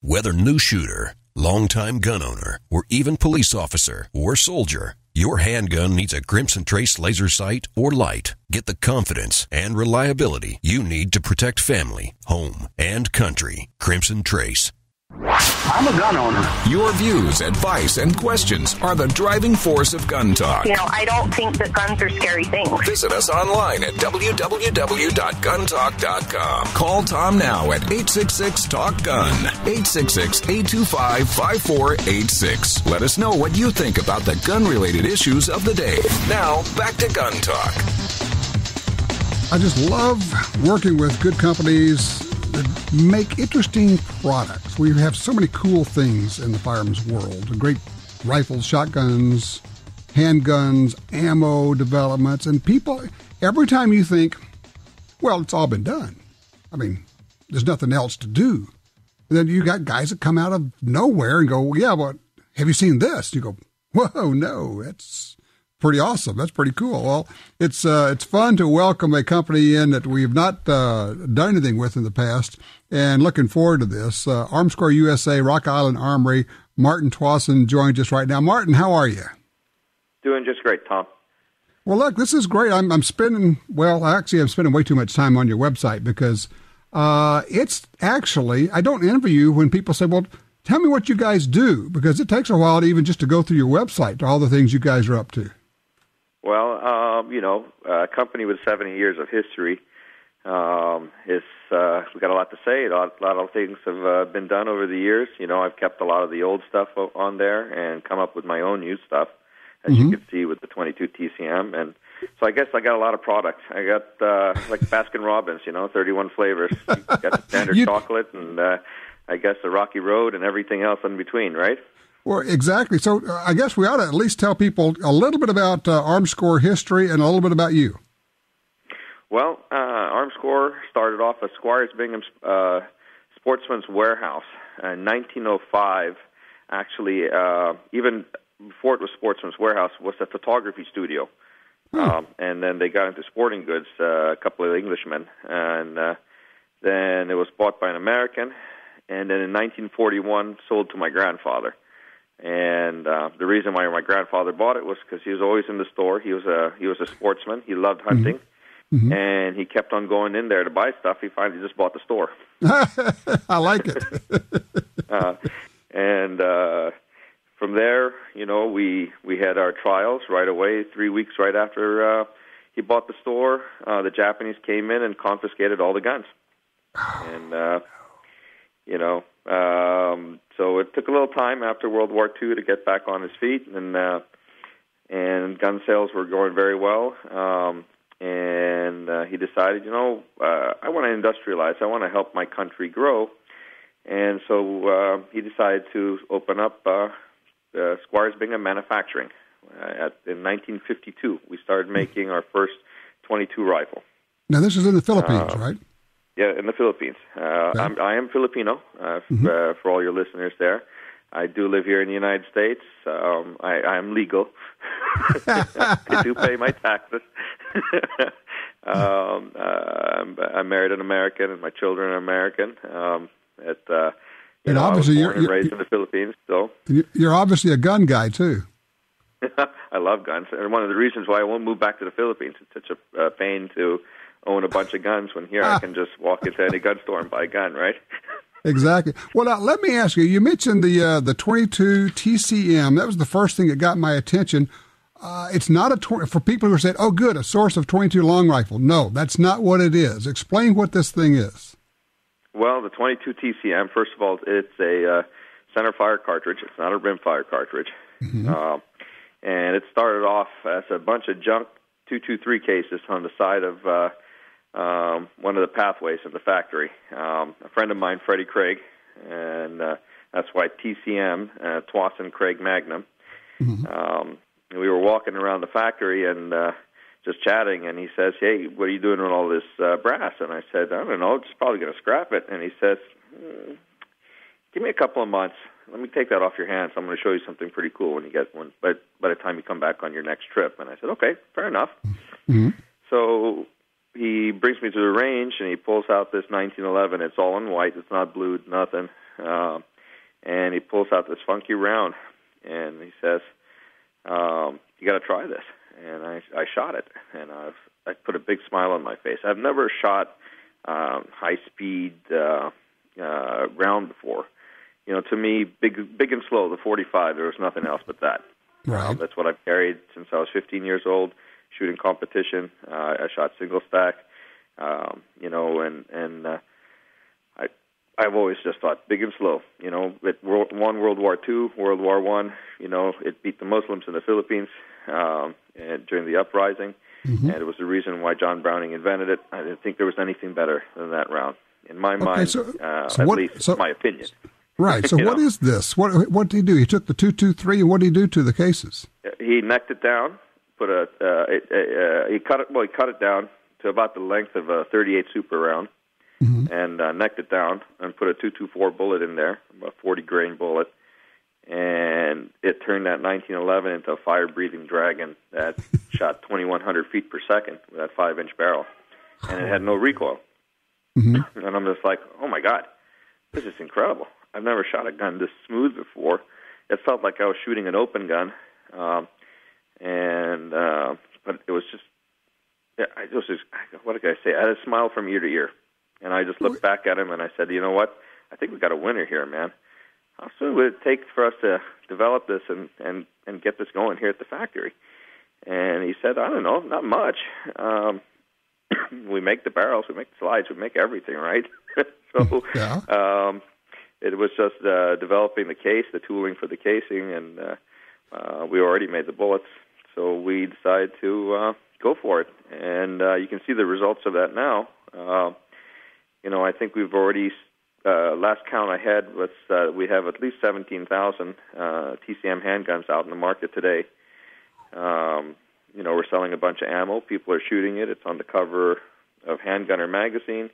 Whether new shooter, longtime gun owner, or even police officer or soldier, your handgun needs a Crimson Trace laser sight or light. Get the confidence and reliability you need to protect family, home, and country. Crimson Trace. I'm a gun owner. Your views, advice, and questions are the driving force of Gun Talk. I don't think that guns are scary things. Visit us online at www.guntalk.com. Call Tom now at 866-TALK-GUN, 866-825-5486. Let us know what you think about the gun-related issues of the day. Now, back to Gun Talk. I just love working with good companies that make interesting products. We have so many cool things in the firearms world. Great rifles, shotguns, handguns, ammo developments. And people, every time you think, well, it's all been done. I mean, there's nothing else to do. And then you got guys that come out of nowhere and go, well, yeah, but have you seen this? You go, whoa, no, it's pretty awesome. That's pretty cool. Well, it's fun to welcome a company in that we've not done anything with in the past, and looking forward to this. Armscor USA, Rock Island Armory. Martin Tuason joins us right now. Martin, how are you? Doing just great, Tom. Well, look, this is great. I'm spending way too much time on your website because it's actually, I don't envy you when people say, well, tell me what you guys do, because it takes a while to even just to go through your website to all the things you guys are up to. Well, a company with 70 years of history, we've got a lot to say. A lot of things have been done over the years. I've kept a lot of the old stuff on there and come up with my own new stuff, as you can see with the 22 TCM. And so I guess I got a lot of products. I got, like Baskin-Robbins, 31 flavors. You got the standard chocolate and I guess the Rocky Road and everything else in between, right? Well, exactly. So I guess we ought to at least tell people a little bit about Armscor history and a little bit about you. Well, Armscor started off as Squires Bingham's Sportsman's Warehouse in 1905. Actually, even before it was Sportsman's Warehouse, was a photography studio. And then they got into sporting goods, a couple of Englishmen. And then it was bought by an American. And then in 1941, sold to my grandfather. And the reason why my grandfather bought it was because he was always in the store. He was a sportsman. He loved hunting, and he kept on going in there to buy stuff. He finally just bought the store. I like it. And from there, we had our trials right away. 3 weeks right after he bought the store, the Japanese came in and confiscated all the guns. And so it took a little time after World War II to get back on his feet, and gun sales were going very well. And he decided, I want to industrialize. I want to help my country grow. And so he decided to open up Squires Bingham Manufacturing. In 1952, we started making our first 22 rifle. Now, this is in the Philippines, right? Yeah, in the Philippines. Okay. I am Filipino, for all your listeners there. I do live here in the United States. I am legal. I do pay my taxes. I'm married an American, and my children are American. And obviously, I was born and raised in the Philippines. So you're obviously a gun guy, too. I love guns. And one of the reasons why I won't move back to the Philippines, it's such a pain to own a bunch of guns when here I can just walk into any gun store and buy a gun, right? Exactly. Well, now, let me ask you, you mentioned the 22 TCM. That was the first thing that got my attention. It's not for people who said, oh, good, a source of 22 long rifle. No, that's not what it is. Explain what this thing is. Well, the 22 TCM, first of all, it's a center fire cartridge. It's not a rim fire cartridge. And it started off as a bunch of junk 223 cases on the side of one of the pathways in the factory. A friend of mine, Freddie Craig, and that's why TCM, Tuason Craig Magnum. We were walking around the factory and just chatting, and he says, hey, what are you doing with all this brass? And I said, I don't know, just probably going to scrap it. And he says, give me a couple of months. Let me take that off your hands. I'm going to show you something pretty cool when you get one, by the time you come back on your next trip. And I said, okay, fair enough. So he brings me to the range, and he pulls out this 1911. It's all in white. It's not blued, nothing. pulls out this funky round, and he says, "You got to try this." And I shot it, and I put a big smile on my face. I've never shot high-speed round before. To me, big and slow, the 45, there was nothing else but that. Right. That's what I've carried since I was 15 years old, shooting competition. I shot single stack, I've always just thought big and slow. It won World War II, World War I. It beat the Muslims in the Philippines and during the uprising, and it was the reason why John Browning invented it. I didn't think there was anything better than that round, in my mind. At least it's my opinion. Right. So what is this? What did he do? He took the 223, and what did he do to the cases? He necked it down. He cut it down to about the length of a .38 Super round, and necked it down and put a 224 bullet in there, a 40 grain bullet, and it turned that 1911 into a fire-breathing dragon that shot 2,100 feet per second with that 5-inch barrel, and it had no recoil. And I'm just like, oh my God, this is incredible. I've never shot a gun this smooth before. It felt like I was shooting an open gun, but it was just, what can I say? I had a smile from ear to ear, and I just looked back at him and I said, you know what? I think we got a winner here, man. How soon would it take for us to develop this and get this going here at the factory? And he said, I don't know, not much. We make the barrels, we make the slides, we make everything, right? It was just developing the case, the tooling for the casing, and we already made the bullets. So we decided to go for it. And you can see the results of that now. I think we've already, last count I had was we have at least 17,000 TCM handguns out in the market today. We're selling a bunch of ammo. People are shooting it. It's on the cover of Handgunner magazine.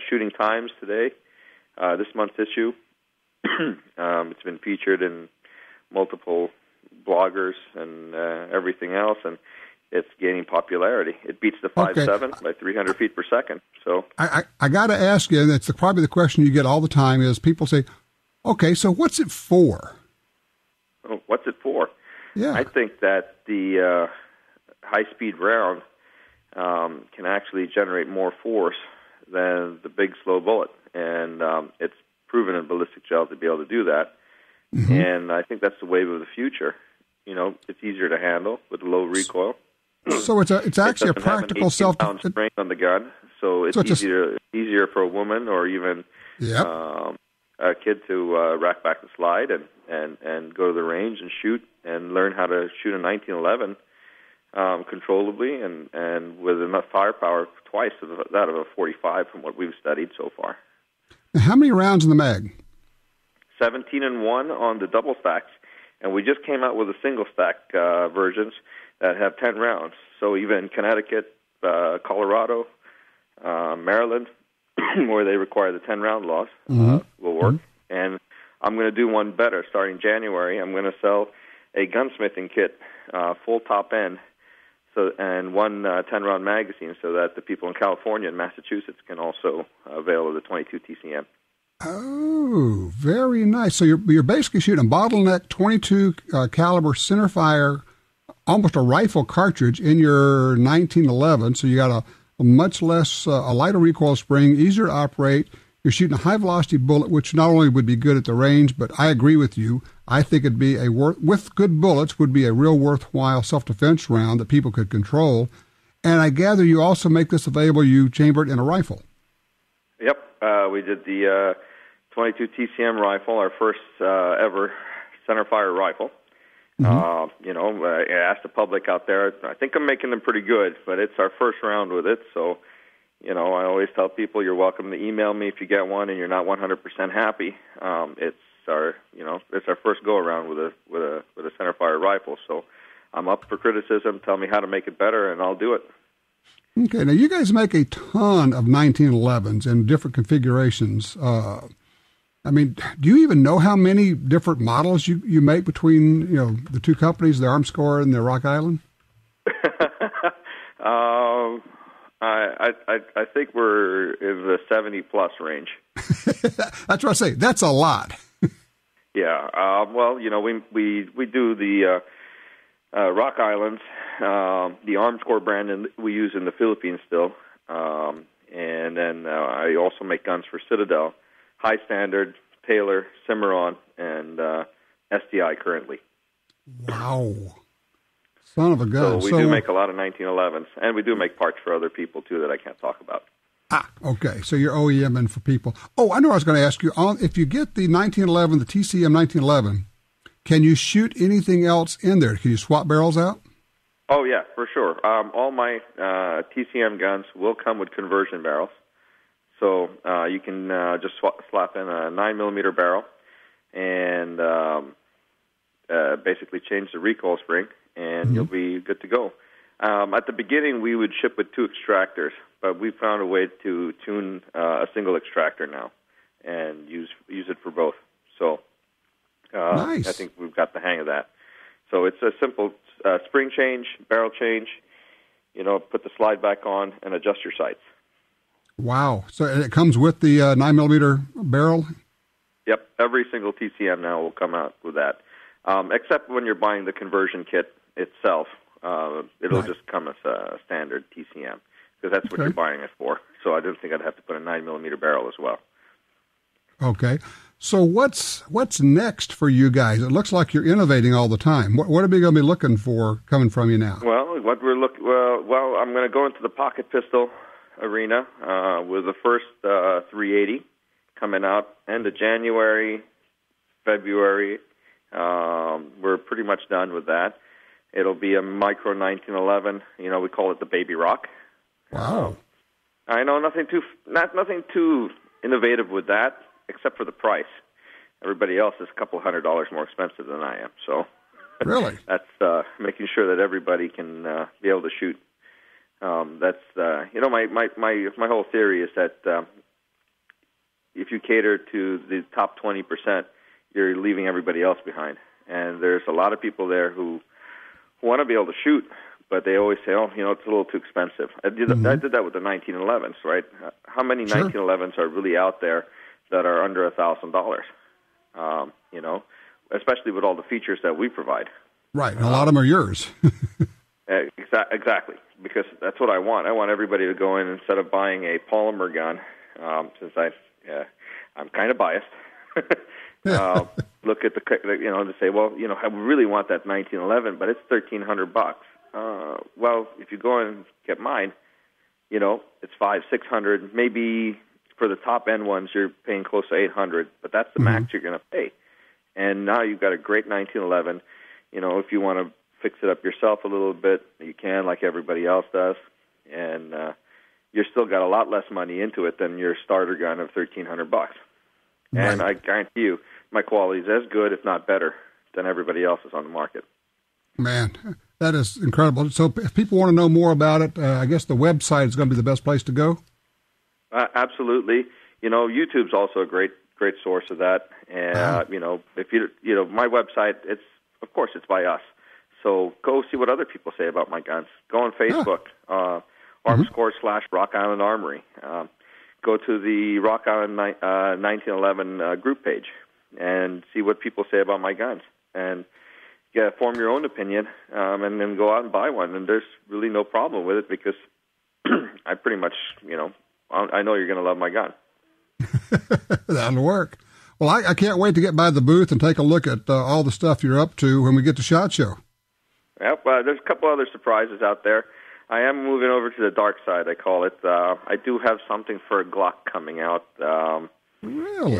Shooting Times today, this month's issue. It's been featured in multiple bloggers and everything else, and it's gaining popularity. It beats the 5.7 by 300 feet per second. So I got to ask you, and it's probably the question you get all the time, is people say, okay, so what's it for? Oh, what's it for? Yeah. I think that the high-speed round can actually generate more force than the big, slow bullet, and it's proven in ballistic gel to be able to do that. And I think that's the wave of the future. It's easier to handle with low recoil. So it's actually a practical self-pound spring on the gun, so it's easier for a woman or even a kid to rack back the slide and go to the range and shoot and learn how to shoot a 1911 controllably and with enough firepower, twice of that of a 45 from what we've studied so far. Now, how many rounds in the mag? 17 and 1 on the double stacks, and we just came out with the single stack versions that have 10 rounds. So even Connecticut, Colorado, Maryland, where they require the 10-round laws, will work. And I'm going to do one better. Starting January, I'm going to sell a gunsmithing kit, full top end, and one 10-round magazine, so that the people in California and Massachusetts can also avail of the 22 TCM. Oh, very nice. So you're basically shooting a bottleneck 22 caliber centerfire, almost a rifle cartridge in your 1911. So you got a much less, a lighter recoil spring, easier to operate. You're shooting a high velocity bullet, which not only would be good at the range, but I agree with you. I think it'd be with good bullets would be a real worthwhile self-defense round that people could control. And I gather you also make this available. You chamber it in a rifle. Yep, we did the 22 TCM rifle, our first ever centerfire rifle. I asked the public out there. I think I'm making them pretty good, but it's our first round with it. So, I always tell people you're welcome to email me if you get one and you're not 100% happy. It's our first go around with a centerfire rifle. So, I'm up for criticism. Tell me how to make it better, and I'll do it. Okay, now you guys make a ton of 1911s in different configurations. Do you even know how many different models you make between the two companies, the Armscor and the Rock Island? I think we're in the 70-plus range. That's what I say. That's a lot. Yeah. Well, we do the Rock Islands, the Armscor brand we use in the Philippines still. And then I also make guns for Citadel, High Standard, Taylor, Cimarron, and STI currently. Wow. Son of a gun. So we do make a lot of 1911s, and we do make parts for other people, too, that I can't talk about. Okay. So you're OEMing for people. Oh, I know I was going to ask you, if you get the 1911, the TCM 1911, can you shoot anything else in there? Can you swap barrels out? Oh, yeah, for sure. All my TCM guns will come with conversion barrels. So you can just slap in a 9mm barrel and basically change the recoil spring, and you'll be good to go. At the beginning, we would ship with 2 extractors, but we found a way to tune a single extractor now and use it for both. So nice. I think we've got the hang of that. So it's a simple spring change, barrel change, put the slide back on and adjust your sights. Wow. So it comes with the 9mm barrel? Yep. Every single TCM now will come out with that, except when you're buying the conversion kit itself. It'll just come as a standard TCM because that's what you're buying it for. So I didn't think I'd have to put a 9mm barrel as well. Okay. So what's next for you guys? It looks like you're innovating all the time. What are we going to be looking for coming from you now? Well, I'm going to go into the pocket pistol arena with the first 380 coming out end of January, February. We're pretty much done with that. It'll be a micro 1911. We call it the Baby Rock. Wow. I know nothing too innovative with that, except for the price. Everybody else is a couple $100 more expensive than I am. So really, that's making sure that everybody can be able to shoot. That's my whole theory is that if you cater to the top 20%, you're leaving everybody else behind. And there's a lot of people there who want to be able to shoot, but they always say, it's a little too expensive. I did that with the 1911s, right? How many 1911s are really out there that are under $1,000? Especially with all the features that we provide. Right, and a lot of them are yours. Exactly, because that's what I want. I want everybody to go in instead of buying a polymer gun, since I'm kind of biased. Look at to say, I really want that 1911, but it's $1,300. Well, if you go and get mine, it's $500-600. Maybe for the top end ones, you're paying close to $800, but that's the max you're going to pay. And now you've got a great 1911. If you want to fix it up yourself a little bit, you can, like everybody else does, and you're still got a lot less money into it than your starter gun of $1,300. Right. And I guarantee you, my quality is as good, if not better, than everybody else's on the market. Man, that is incredible. So if people want to know more about it, I guess the website is going to be the best place to go? Absolutely. YouTube's also a great source of that. And, if my website, it's by us. So go see what other people say about my guns. Go on Facebook, Armscor / Rock Island Armory. Go to the Rock Island 1911 group page and see what people say about my guns. And form your own opinion, and then go out and buy one. And there's really no problem with it because I pretty much, I know you're going to love my gun. That'll work. Well, I can't wait to get by the booth and take a look at all the stuff you're up to when we get to SHOT Show. Yep, there's a couple other surprises out there. I am moving over to the dark side, I call it. I do have something for a Glock coming out really?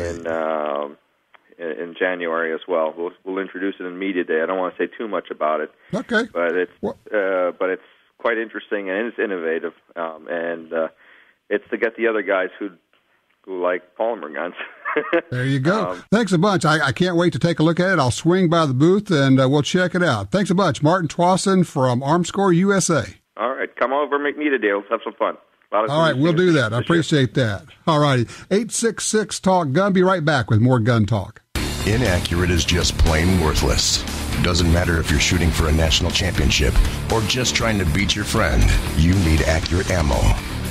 In January as well. We'll introduce it in Media Day. I don't want to say too much about it. Okay. But it's quite interesting and it's innovative, and it's to get the other guys who like polymer guns. There you go. Thanks a bunch. I can't wait to take a look at it. I'll swing by the booth and we'll check it out. Thanks a bunch. Martin Tuason from Armscor USA. All right. Come over and make me a deal. Let's have some fun. All right. We'll do that. I appreciate that. All righty. 866-TALK-GUN. Be right back with more gun talk. Inaccurate is just plain worthless. Doesn't matter if you're shooting for a national championship or just trying to beat your friend. You need accurate ammo.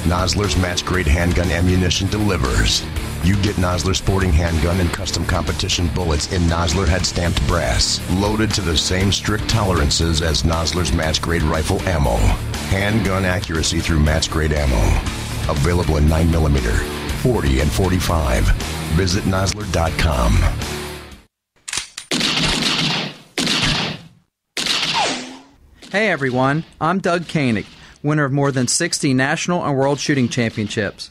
Nosler's match-grade handgun ammunition delivers. You get Nosler Sporting Handgun and custom competition bullets in Nosler head-stamped brass, loaded to the same strict tolerances as Nosler's match-grade rifle ammo. Handgun accuracy through match-grade ammo. Available in 9mm, 40, and 45. Visit Nosler.com. Hey everyone, I'm Doug Koenig, winner of more than 60 national and world shooting championships.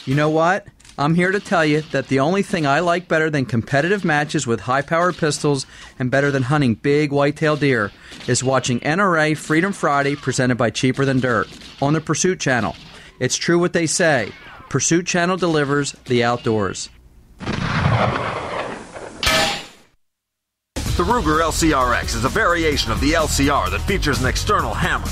You know what? I'm here to tell you that the only thing I like better than competitive matches with high-powered pistols and better than hunting big whitetail deer is watching NRA Freedom Friday presented by Cheaper Than Dirt on the Pursuit Channel. It's true what they say. Pursuit Channel delivers the outdoors. The Ruger LCRX is a variation of the LCR that features an external hammer,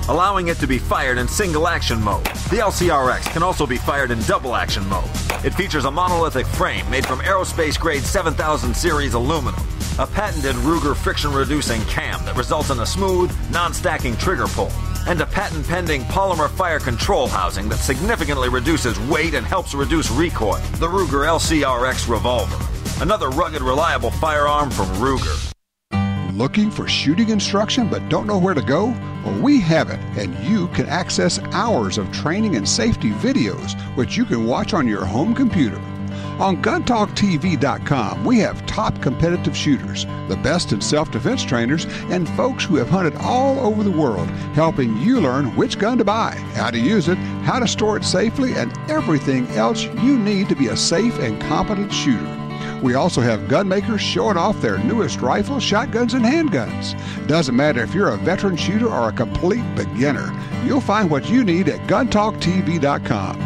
allowing it to be fired in single-action mode. The LCRX can also be fired in double-action mode. It features a monolithic frame made from aerospace-grade 7000 series aluminum, a patented Ruger friction-reducing cam that results in a smooth, non-stacking trigger pull, and a patent-pending polymer fire control housing that significantly reduces weight and helps reduce recoil. The Ruger LCRX Revolver, another rugged, reliable firearm from Ruger. Looking for shooting instruction but don't know where to go? Well, we have it, and you can access hours of training and safety videos, which you can watch on your home computer. On GunTalkTV.com, we have top competitive shooters, the best in self-defense trainers, and folks who have hunted all over the world, helping you learn which gun to buy, how to use it, how to store it safely, and everything else you need to be a safe and competent shooter. We also have gun makers showing off their newest rifles, shotguns, and handguns. Doesn't matter if you're a veteran shooter or a complete beginner, you'll find what you need at GunTalkTV.com.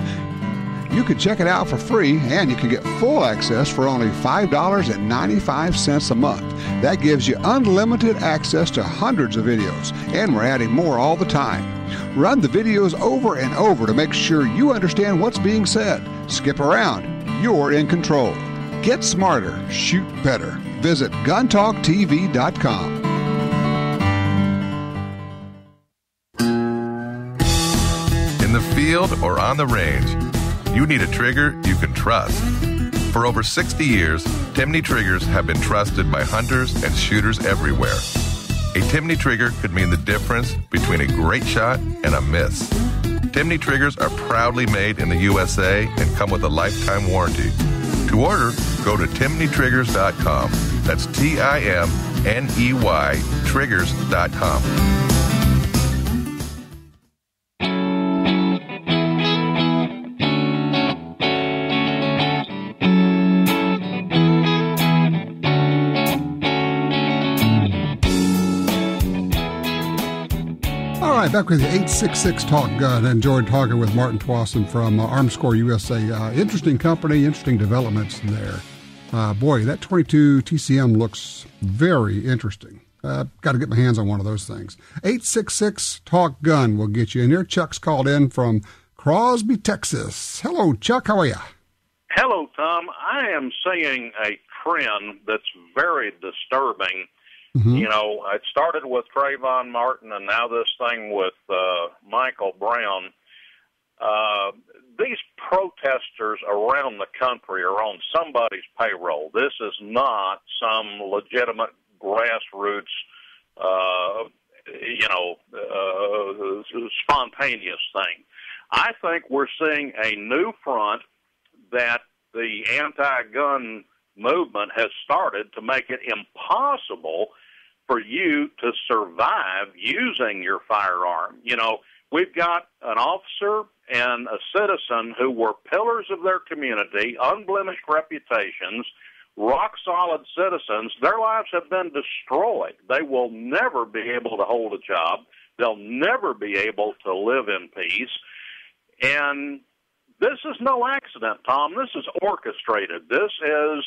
You can check it out for free, and you can get full access for only $5.95 a month. That gives you unlimited access to hundreds of videos, and we're adding more all the time. Run the videos over and over to make sure you understand what's being said. Skip around. You're in control. Get smarter. Shoot better. Visit GunTalkTV.com. In the field or on the range, you need a trigger you can trust. For over 60 years, Timney triggers have been trusted by hunters and shooters everywhere. A Timney trigger could mean the difference between a great shot and a miss. Timney triggers are proudly made in the USA and come with a lifetime warranty. To order, go to TimneyTriggers.com. That's TIMNEY Triggers.com. All right, back with the 866 Talk Gun. I enjoyed talking with Martin Tuason from Armscor USA. Interesting company, interesting developments there. Boy, that 22 TCM looks very interesting. Got to get my hands on one of those things. 866 Talk Gun will get you in here. Chuck's called in from Crosby, Texas. Hello, Chuck. How are you? Hello, Tom. I am seeing a trend that's very disturbing. Mm-hmm. You know, it started with Trayvon Martin, and now this thing with Michael Brown. These protesters around the country are on somebody's payroll. This is not some legitimate grassroots, spontaneous thing. I think we're seeing a new front that the anti-gun movement has started to make it impossible for you to survive using your firearm. You know, we've got an officer and a citizen who were pillars of their community, unblemished reputations, rock-solid citizens. Their lives have been destroyed. They will never be able to hold a job. They'll never be able to live in peace. And this is no accident, Tom. This is orchestrated. This is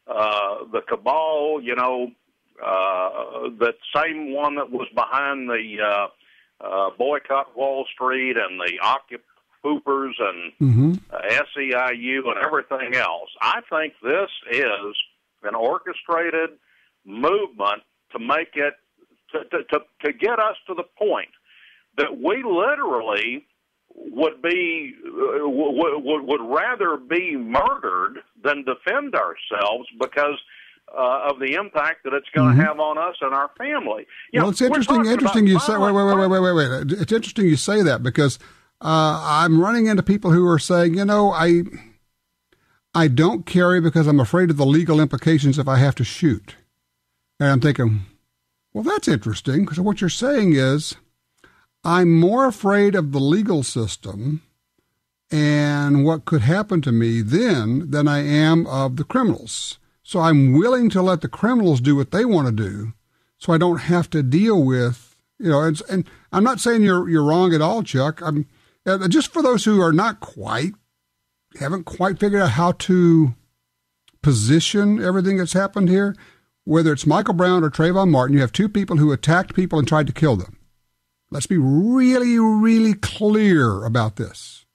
the cabal, that same one that was behind the boycott Wall Street and the Occupoopers and SEIU and everything else. I think this is an orchestrated movement to make it, to get us to the point that we literally would rather be murdered than defend ourselves because of the impact that it's going to have on us and our family. It's interesting. You say wait. It's interesting you say that because I'm running into people who are saying, I don't carry because I'm afraid of the legal implications if I have to shoot. And I'm thinking, well, that's interesting because what you're saying is I'm more afraid of the legal system and what could happen to me then than I am of the criminals. So I'm willing to let the criminals do what they want to do so I don't have to deal with, and I'm not saying you're wrong at all, Chuck. Just for those who are haven't quite figured out how to position everything that's happened here, whether it's Michael Brown or Trayvon Martin, you have two people who attacked people and tried to kill them. Let's be really, really clear about this.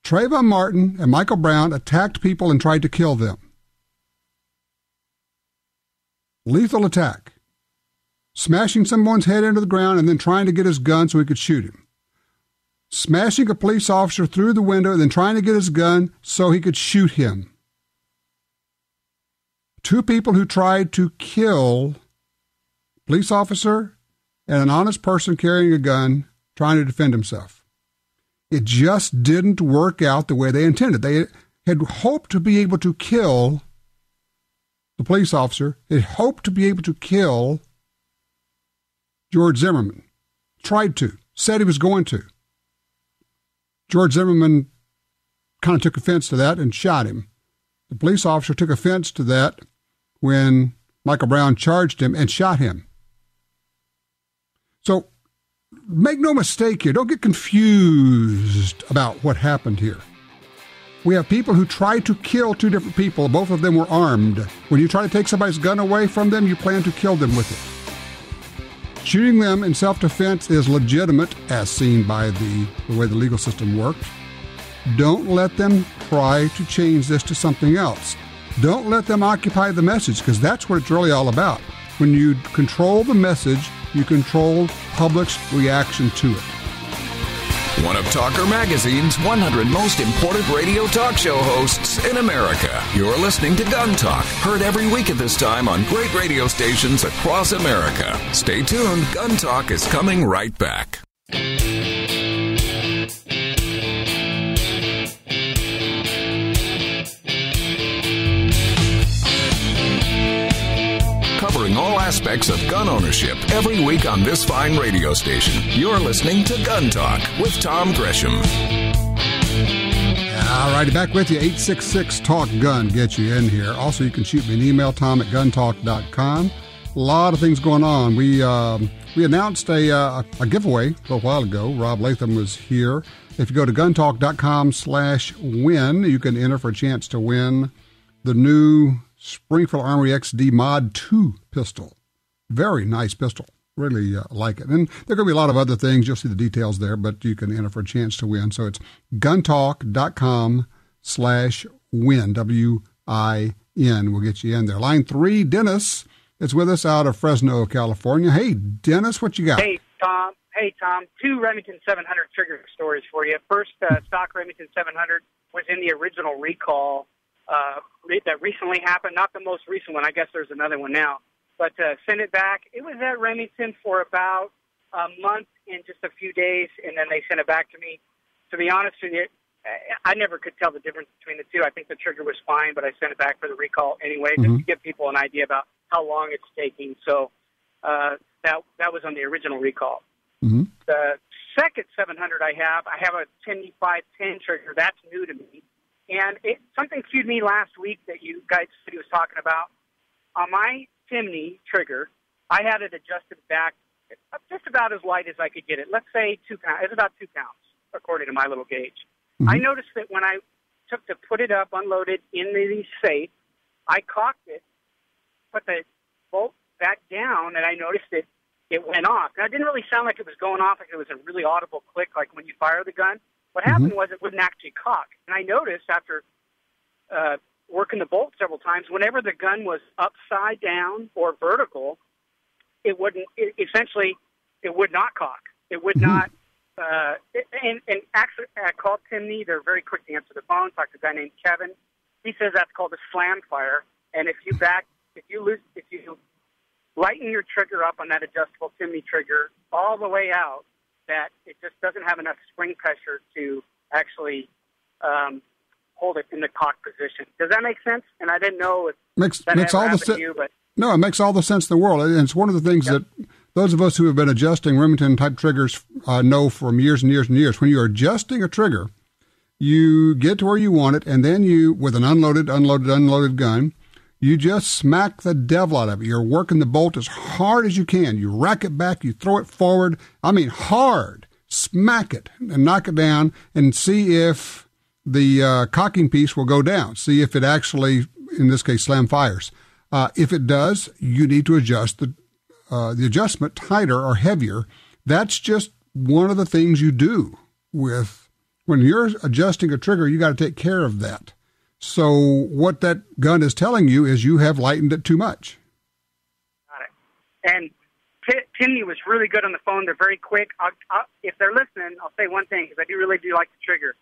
Trayvon Martin and Michael Brown attacked people and tried to kill them. Lethal attack. Smashing someone's head into the ground and then trying to get his gun so he could shoot him. Smashing a police officer through the window and then trying to get his gun so he could shoot him. Two people who tried to kill a police officer and an honest person carrying a gun trying to defend himself. It just didn't work out the way they intended. They had hoped to be able to kill the police officer. They had hoped to be able to kill George Zimmerman. Tried to. Said he was going to. George Zimmerman kind of took offense to that and shot him. The police officer took offense to that when Michael Brown charged him and shot him. So make no mistake here. Don't get confused about what happened here. We have people who tried to kill two different people. Both of them were armed. When you try to take somebody's gun away from them, you plan to kill them with it. Shooting them in self-defense is legitimate, as seen by the way the legal system worked. Don't let them try to change this to something else. Don't let them occupy the message, because that's what it's really all about. When you control the message, you control public's reaction to it. One of Talker Magazine's 100 most important radio talk show hosts in America. You're listening to Gun Talk, heard every week at this time on great radio stations across America. Stay tuned. Gun Talk is coming right back. Covering all aspects of gun ownership every week on this fine radio station. You're listening to Gun Talk with Tom Gresham. All righty, back with you. 866-TALK-GUN. Get you in here. Also, you can shoot me an email, tom@guntalk.com. A lot of things going on. We announced a giveaway a little while ago. Rob Latham was here. If you go to guntalk.com/win, you can enter for a chance to win the new Springfield Armory XD Mod 2 pistol. Very nice pistol. Really like it. And there are going to be a lot of other things. You'll see the details there, but you can enter for a chance to win. So it's guntalk.com/win, WIN. We'll get you in there. Line 3, Dennis is with us out of Fresno, California. Hey, Dennis, what you got? Hey, Tom. Two Remington 700 trigger stories for you. First, stock Remington 700 was in the original recall that recently happened, not the most recent one. I guess there's another one now. But sent it back. It was at Remington for about a month and just a few days, and then they sent it back to me. To be honest with you, I never could tell the difference between the two. I think the trigger was fine, but I sent it back for the recall anyway, just to give people an idea about how long it's taking. So that was on the original recall. Mm-hmm. The second 700 I have a 10-5-10 trigger. That's new to me. And something cued me last week that you guys said he was talking about. On my chimney trigger, I had it adjusted back just about as light as I could get it. Let's say 2 pounds. It's about 2 pounds, according to my little gauge. Mm-hmm. I noticed that when I took to put it up, unloaded in the safe, I cocked it, put the bolt back down, and I noticed it went off. Now, it didn't really sound like it was going off, like it was a really audible click, like when you fire the gun. What happened was it wouldn't actually cock. And I noticed after working the bolt several times, whenever the gun was upside down or vertical, it would not cock. It would not and actually, I called Timney. They're very quick to answer the phone. Talked to a guy named Kevin. He says that's called a slam fire. And if you lighten your trigger up on that adjustable Timney trigger all the way out, that it just doesn't have enough spring pressure to actually hold it in the cock position. Does that make sense? And I didn't know if that makes ever all the happened to you, but no, it makes all the sense in the world. And it's one of the things that those of us who have been adjusting Remington-type triggers know from years and years and years. When you're adjusting a trigger, you get to where you want it, and then you, with an unloaded gun, you just smack the devil out of it. You're working the bolt as hard as you can. You rack it back, you throw it forward. I mean, hard. Smack it and knock it down and see if the cocking piece will go down. See if it actually, in this case, slam fires. If it does, you need to adjust the adjustment tighter or heavier. That's just one of the things you do with when you're adjusting a trigger. You got to take care of that. So what that gun is telling you is you have lightened it too much. Got it. And Timney was really good on the phone. They're very quick. If they're listening, I'll say one thing, because I really do like the trigger.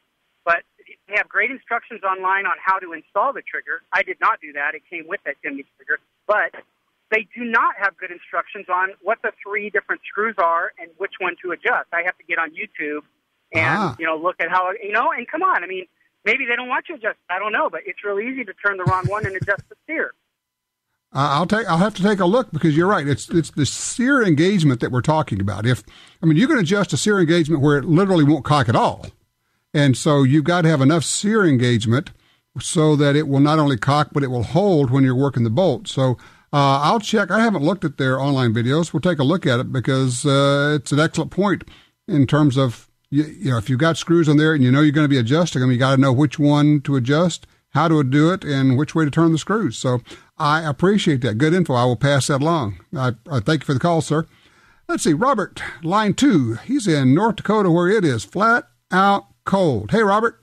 But they have great instructions online on how to install the trigger. I did not do that. It came with that Timney trigger. But they do not have good instructions on what the 3 different screws are and which one to adjust. I have to get on YouTube and, look at how, and come on. I mean, maybe they don't want you to adjust. I don't know, but it's really easy to turn the wrong one and adjust the steer. I'll have to take a look, because you're right. It's the sear engagement that we're talking about. You can adjust a sear engagement where it literally won't cock at all. And so you've got to have enough sear engagement so that it will not only cock, but it will hold when you're working the bolt. So I'll check. I haven't looked at their online videos. We'll take a look at it, because it's an excellent point in terms of, if you've got screws on there and you're going to be adjusting them, you got to know which one to adjust, how to do it, and which way to turn the screws. So I appreciate that. Good info. I will pass that along. I thank you for the call, sir. Let's see. Robert, line 2. He's in North Dakota, where it is flat out cold. Hey, Robert.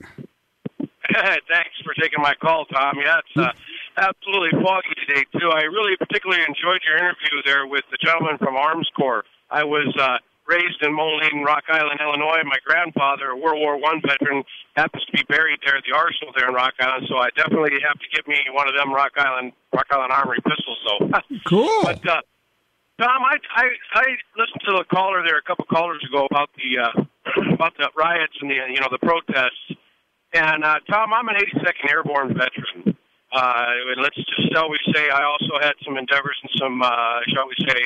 Thanks for taking my call, Tom. Yeah, it's absolutely foggy today, too. I really particularly enjoyed your interview there with the gentleman from Armscor. I was raised in Moline, Rock Island, Illinois. My grandfather, a World War I veteran, happens to be buried there at the arsenal there in Rock Island, so I definitely have to get me one of them Rock Island Armory pistols. So cool. But Tom, I listened to the caller there a couple callers ago about the riots and the protests. And Tom, I'm an 82nd Airborne veteran. Let's just always say I also had some endeavors and some, shall we say,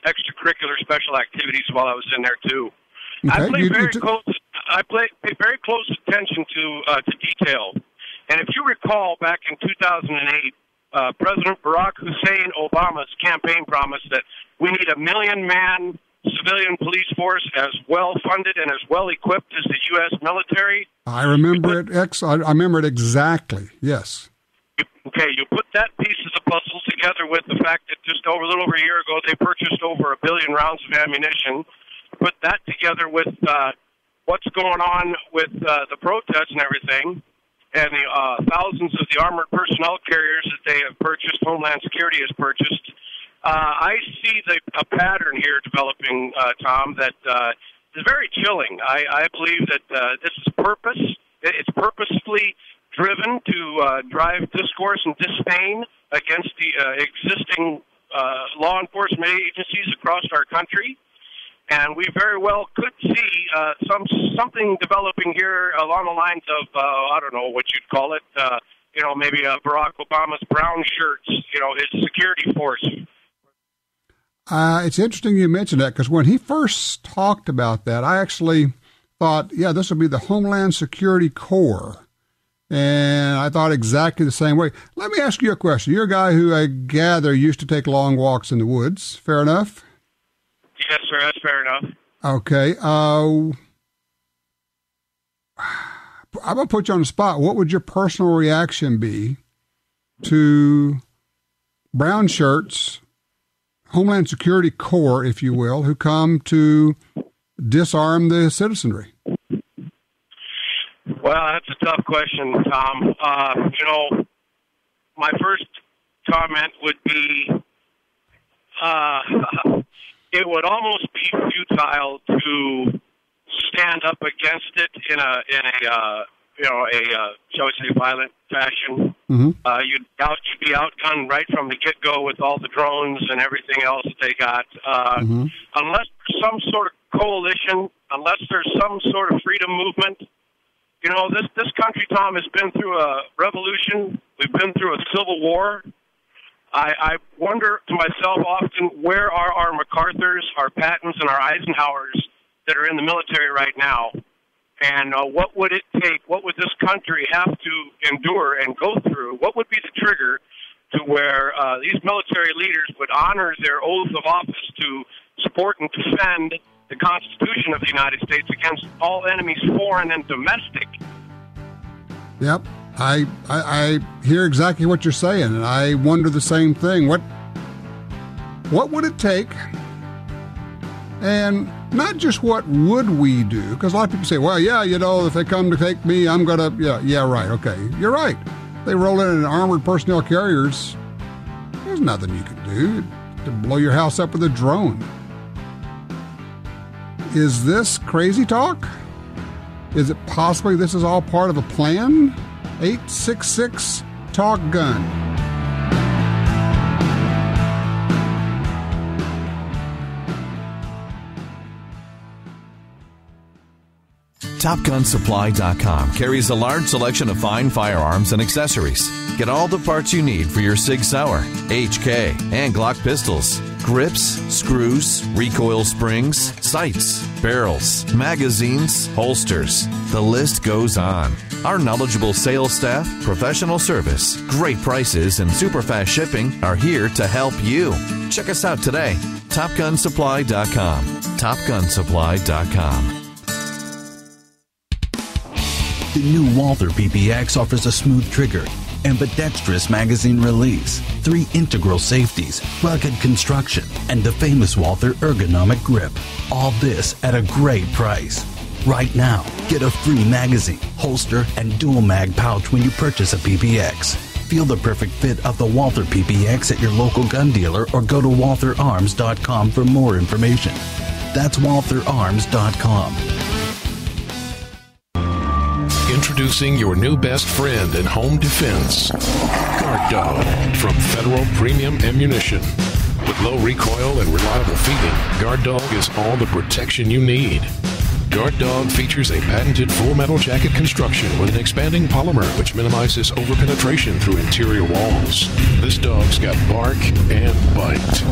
extracurricular special activities while I was in there too. Okay. I pay very close attention to detail. And if you recall, back in 2008, President Barack Hussein Obama's campaign promised that we need a 1 million-man civilian police force as well-funded and as well-equipped as the U.S. military. I remember it. I remember it exactly. Yes. Okay, you put that piece of the puzzle together with the fact that just a little over a year ago they purchased over 1 billion rounds of ammunition. Put that together with what's going on with the protests and everything, and the thousands of the armored personnel carriers that they have purchased, Homeland Security has purchased. I see a pattern here developing, Tom, that is very chilling. I believe that this is it's purposefully driven to drive discourse and disdain against the existing law enforcement agencies across our country. And we very well could see something developing here along the lines of, I don't know what you'd call it, maybe Barack Obama's brown shirts, his security force. It's interesting you mentioned that, because when he first talked about that, I actually thought, this will be the Homeland Security Corps. And I thought exactly the same way. Let me ask you a question. You're a guy who I gather used to take long walks in the woods. Fair enough? Yes, sir. That's fair enough. Okay. I'm going to put you on the spot. What would your personal reaction be to brown shirts, Homeland Security Corps, if you will, who come to disarm the citizenry? Well, that's a tough question, Tom. My first comment would be it would almost be futile to stand up against it in a shall we say, violent fashion. Mm-hmm. You'd be outgunned right from the get-go with all the drones and everything else that they got. Unless there's some sort of coalition, unless there's some sort of freedom movement. You know, this country, Tom, has been through a revolution. We've been through a civil war. I wonder to myself often, where are our MacArthurs, our Pattons, and our Eisenhowers that are in the military right now? And what would it take? What would this country have to endure and go through? What would be the trigger to where these military leaders would honor their oath of office to support and defend the Constitution of the United States against all enemies, foreign and domestic? Yep. I hear exactly what you're saying, and I wonder the same thing. What would it take? And not just what would we do, because a lot of people say, well, yeah, you know, if they come to take me, I'm going to, yeah, right, okay. You're right. They roll in armored personnel carriers. There's nothing you can do to blow your house up with a drone. Is this crazy talk? Is it possibly this is all part of a plan? 866 Talk Gun. TopGunSupply.com carries a large selection of fine firearms and accessories. Get all the parts you need for your Sig Sauer, HK, and Glock pistols. Grips, screws, recoil springs, sights, barrels, magazines, holsters. The list goes on. Our knowledgeable sales staff, professional service, great prices, and super fast shipping are here to help you. Check us out today. TopGunSupply.com. TopGunSupply.com. The new Walther PPX offers a smooth trigger, ambidextrous magazine release, 3 integral safeties, rugged construction, and the famous Walther ergonomic grip. All this at a great price. Right now, get a free magazine, holster, and dual mag pouch when you purchase a PPX. Feel the perfect fit of the Walther PPX at your local gun dealer or go to WaltherArms.com for more information. That's WaltherArms.com. Introducing your new best friend in home defense, Guard Dog from Federal Premium Ammunition. With low recoil and reliable feeding, Guard Dog is all the protection you need. Guard Dog features a patented full metal jacket construction with an expanding polymer which minimizes overpenetration through interior walls. This dog's got bark and bite.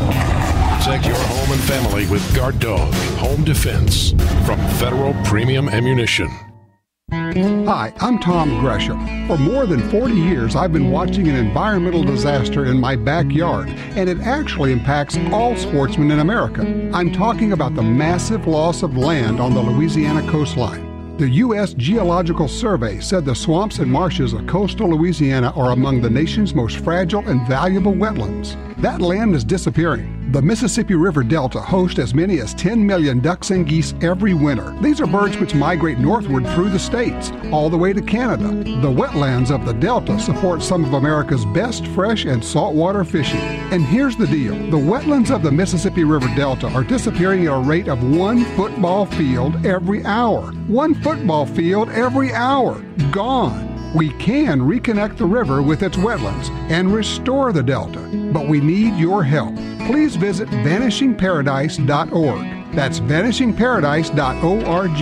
Protect your home and family with Guard Dog Home Defense from Federal Premium Ammunition. Hi, I'm Tom Gresham. For more than 40 years, I've been watching an environmental disaster in my backyard, and it actually impacts all sportsmen in America. I'm talking about the massive loss of land on the Louisiana coastline. The U.S. Geological Survey said the swamps and marshes of coastal Louisiana are among the nation's most fragile and valuable wetlands. That land is disappearing. The Mississippi River Delta hosts as many as 10 million ducks and geese every winter. These are birds which migrate northward through the states, all the way to Canada. The wetlands of the Delta support some of America's best fresh and saltwater fishing. And here's the deal. The wetlands of the Mississippi River Delta are disappearing at a rate of 1 football field every hour. 1 football field every hour. Gone. We can reconnect the river with its wetlands and restore the Delta, but we need your help. Please visit vanishingparadise.org. That's vanishingparadise.org.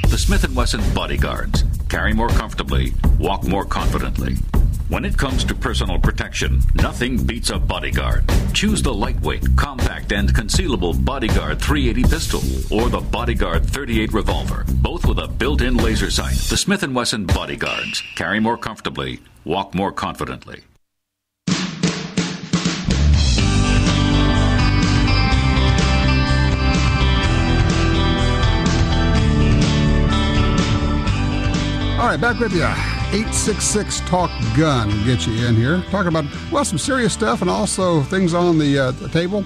The Smith & Wesson Bodyguards. Carry more comfortably, walk more confidently. When it comes to personal protection, nothing beats a Bodyguard. Choose the lightweight, compact, and concealable Bodyguard 380 pistol or the Bodyguard 38 revolver, both with a built-in laser sight. The Smith & Wesson Bodyguards. Carry more comfortably, walk more confidently. All right, back with you. 866 Talk Gun will get you in here. Talking about, well, some serious stuff and also things on the table.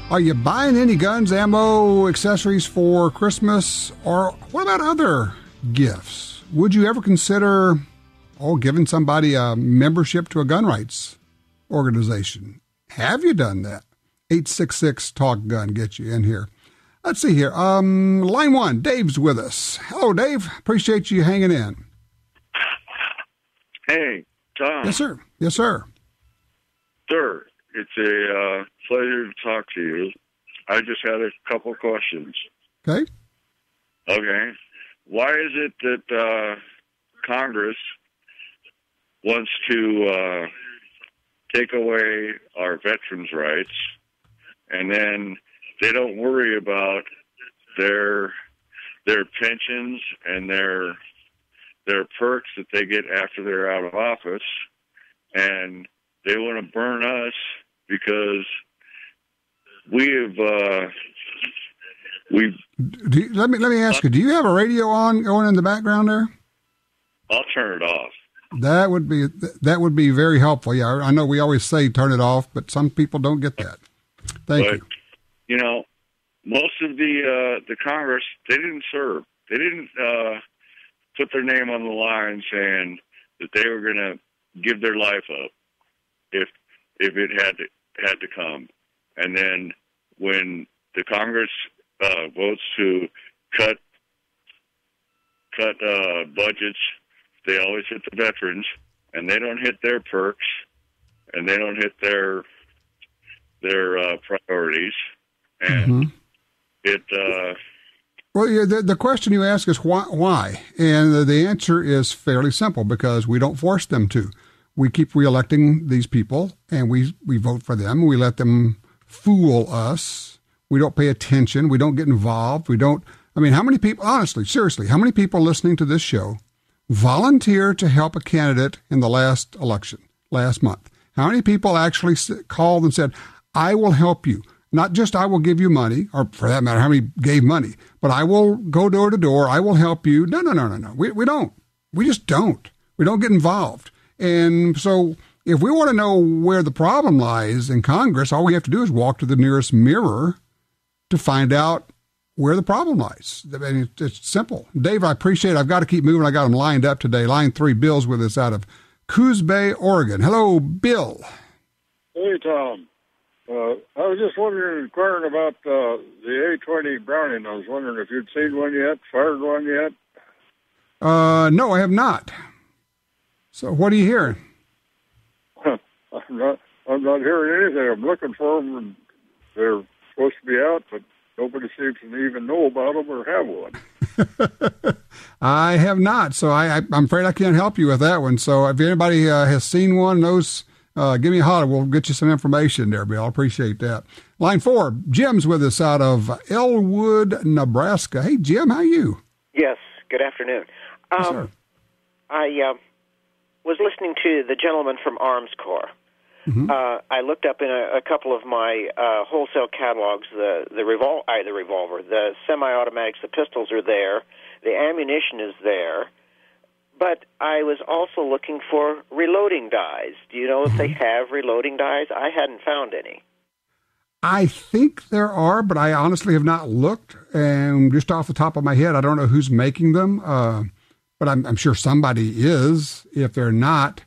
Are you buying any guns, ammo, accessories for Christmas? Or what about other gifts? would you ever consider giving somebody a membership to a gun rights organization? Have you done that? 866-TALK-GUN, get you in here. Let's see here. Line 1, Dave's with us. Hello, Dave. Appreciate you hanging in. Hey, Tom. Yes, sir. Yes, sir. Sir, it's a pleasure to talk to you. I just had a couple questions. Okay. Okay. Why is it that Congress wants to take away our veterans' rights, and then they don't worry about their pensions and their perks that they get after they're out of office, and they want to burn us because let me ask you, do you have a radio on going in the background there? I'll turn it off. That would be very helpful. Yeah, I know we always say turn it off, but some people don't get that. Thank you. You know, most of the Congress, they didn't serve. They didn't put their name on the line saying that they were going to give their life up if it had to come. And then when the Congress votes to cut budgets, they always hit the veterans, and they don't hit their perks, and they don't hit their priorities. And well, yeah, the question you ask is why? And the answer is fairly simple, because we don't force them to. We keep reelecting these people, and we vote for them. We let them fool us. We don't pay attention. We don't get involved. How many people, honestly, seriously, how many people listening to this show volunteer to help a candidate in the last election, last month? How many people actually called and said, I will help you? Not just I will give you money, or for that matter, how many gave money, but I will go door to door. I will help you. No. We don't. We just don't. We don't get involved. And so if we want to know where the problem lies in Congress, all we have to do is walk to the nearest mirror to find out where the problem lies. I mean, it's simple. Dave, I appreciate it. I've got to keep moving. I got them lined up today. Line 3, Bill's with us out of Coos Bay, Oregon. Hello, Bill. Hey, Tom. I was just inquiring about the A-20 Browning. I was wondering if you'd seen one yet, fired one yet? No, I have not. So what are you hearing? I'm not hearing anything. I'm looking for them, and they're supposed to be out, but nobody seems to even know about them or have one. I have not, so I'm afraid I can't help you with that one. So if anybody has seen one, knows, give me a holler. We'll get you some information there, Bill. I appreciate that. Line 4, Jim's with us out of Elwood, Nebraska. Hey, Jim, how are you? Yes, good afternoon. Yes, sir. I was listening to the gentleman from Armscor. I looked up in a couple of my wholesale catalogs, the revolver, the semi-automatics, the pistols are there, the ammunition is there, but I was also looking for reloading dies. Do you know if they have reloading dies? I hadn't found any. I think there are, but I honestly have not looked, and just off the top of my head, I don't know who's making them, but I'm sure somebody is. If they're not,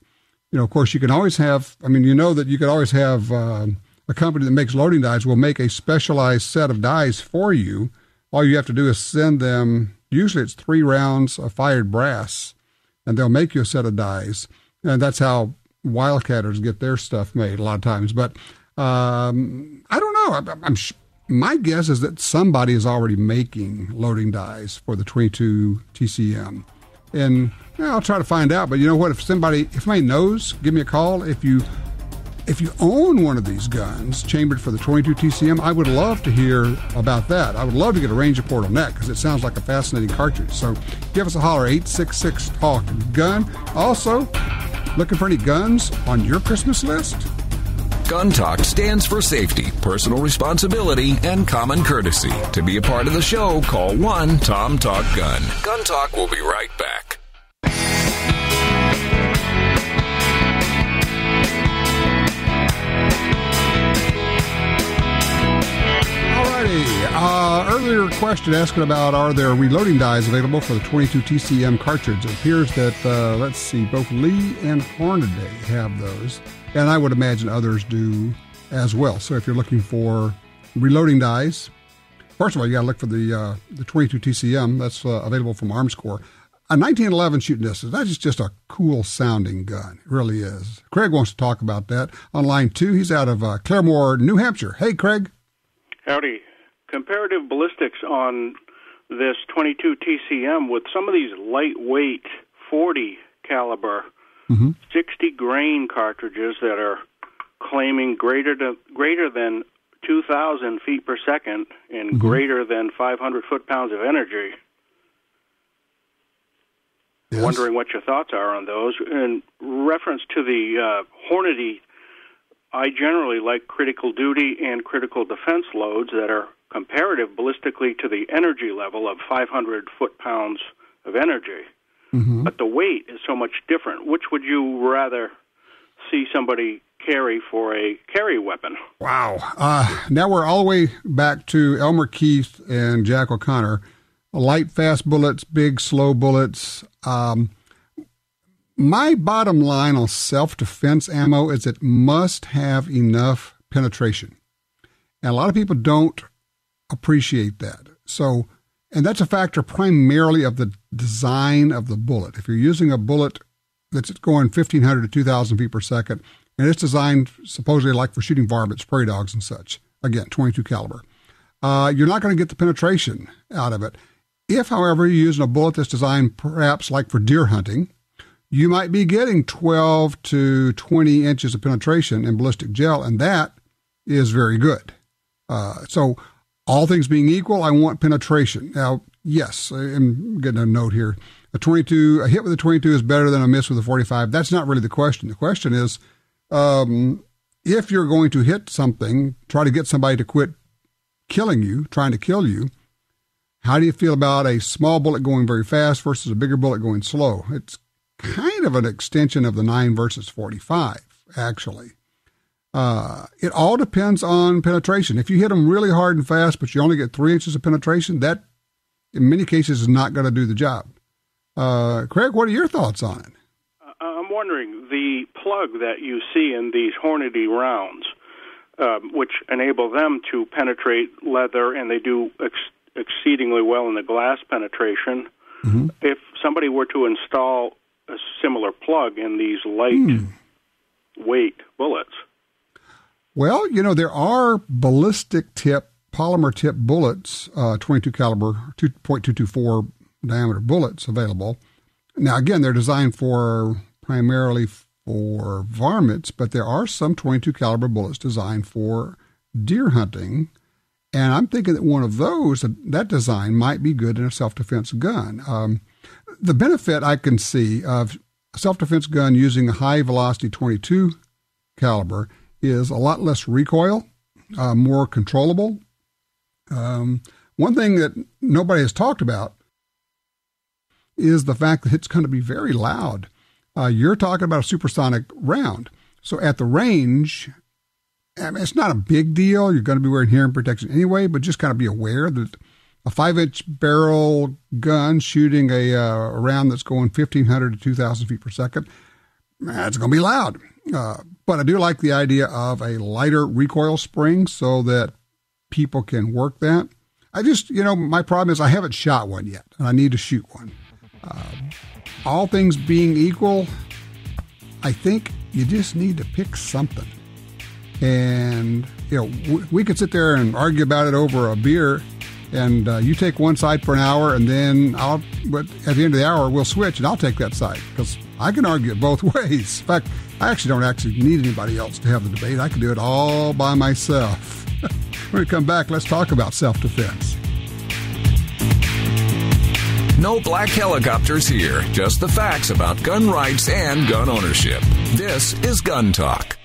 of course, you can always have, that you could always have a company that makes loading dies will make a specialized set of dies for you. All you have to do is send them, usually it's 3 rounds of fired brass, and they'll make you a set of dies. And that's how wildcatters get their stuff made a lot of times. But I don't know. My guess is that somebody is already making loading dies for the 22 TCM. And I'll try to find out. But you know what? If somebody knows, give me a call. If you own one of these guns chambered for the 22 TCM, I would love to hear about that. I would love to get a range report on that because it sounds like a fascinating cartridge. So give us a holler, 866-TALK-GUN. Also, looking for any guns on your Christmas list? Gun Talk stands for safety, personal responsibility, and common courtesy. To be a part of the show, call 1-TOM-TALK-GUN. Gun Talk will be right back. righty. Earlier question asking about, are there reloading dies available for the 22 TCM cartridge? It appears that, both Lee and Hornady have those. And I would imagine others do as well. So if you're looking for reloading dies, first of all, you got to look for the 22 TCM. That's available from Armscor. A 1911 shooting distance, that is just a cool sounding gun. It really is. Craig wants to talk about that. On line 2, he's out of Claremore, New Hampshire. Hey, Craig. Howdy. Comparative ballistics on this 22 TCM with some of these lightweight 40 caliber 60 grain cartridges that are claiming greater than 2,000 feet per second and greater than 500 foot-pounds of energy. Yes. Wondering what your thoughts are on those. In reference to the Hornady, I generally like critical duty and critical defense loads that are comparative ballistically to the energy level of 500 foot-pounds of energy. But the weight is so much different. Which would you rather see somebody carry for a carry weapon? Wow. Now we're all the way back to Elmer Keith and Jack O'Connor. Light, fast bullets, big, slow bullets. My bottom line on self-defense ammo is it must have enough penetration. And a lot of people don't appreciate that. So, and that's a factor primarily of the design of the bullet. If you're using a bullet that's going 1,500 to 2,000 feet per second, and it's designed supposedly like for shooting varmints, prairie dogs and such, again, 22 caliber, you're not going to get the penetration out of it. If, however, you're using a bullet that's designed perhaps like for deer hunting, you might be getting 12 to 20 inches of penetration in ballistic gel, and that is very good. So all things being equal, I want penetration. Now, yes, I'm getting a note here. A hit with a 22 is better than a miss with a 45. That's not really the question. The question is, if you're going to hit something, try to get somebody to quit killing you, trying to kill you, how do you feel about a small bullet going very fast versus a bigger bullet going slow? It's kind of an extension of the 9 versus 45, actually. It all depends on penetration. If you hit them really hard and fast, but you only get 3 inches of penetration, that, in many cases, is not going to do the job. Craig, what are your thoughts on it? I'm wondering, the plug that you see in these Hornady rounds, which enable them to penetrate leather, and they do exceedingly well in the glass penetration. If somebody were to install a similar plug in these light-weight bullets. Well, there are ballistic tip, polymer tip bullets, 22 caliber, 2.224 diameter bullets available. Now, again, they're designed primarily for varmints, but there are some 22 caliber bullets designed for deer hunting. And I'm thinking that one of those, that design might be good in a self-defense gun. The benefit I can see of a self-defense gun using a high-velocity 22 caliber is a lot less recoil, more controllable. One thing that nobody has talked about is the fact that it's going to be very loud. You're talking about a supersonic round. So at the range, it's not a big deal. You're going to be wearing hearing protection anyway, but just kind of be aware that a 5-inch barrel gun shooting a round that's going 1,500 to 2,000 feet per second, it's going to be loud. But I do like the idea of a lighter recoil spring so that people can work that. I just, my problem is I haven't shot one yet, and I need to shoot one. All things being equal, I think you just need to pick something. And, we could sit there and argue about it over a beer, and you take one side for an hour, and then but at the end of the hour, we'll switch, and I'll take that side, because I can argue it both ways. In fact, I actually don't need anybody else to have the debate. I can do it all by myself. When we come back, let's talk about self-defense. No black helicopters here, just the facts about gun rights and gun ownership. This is Gun Talk.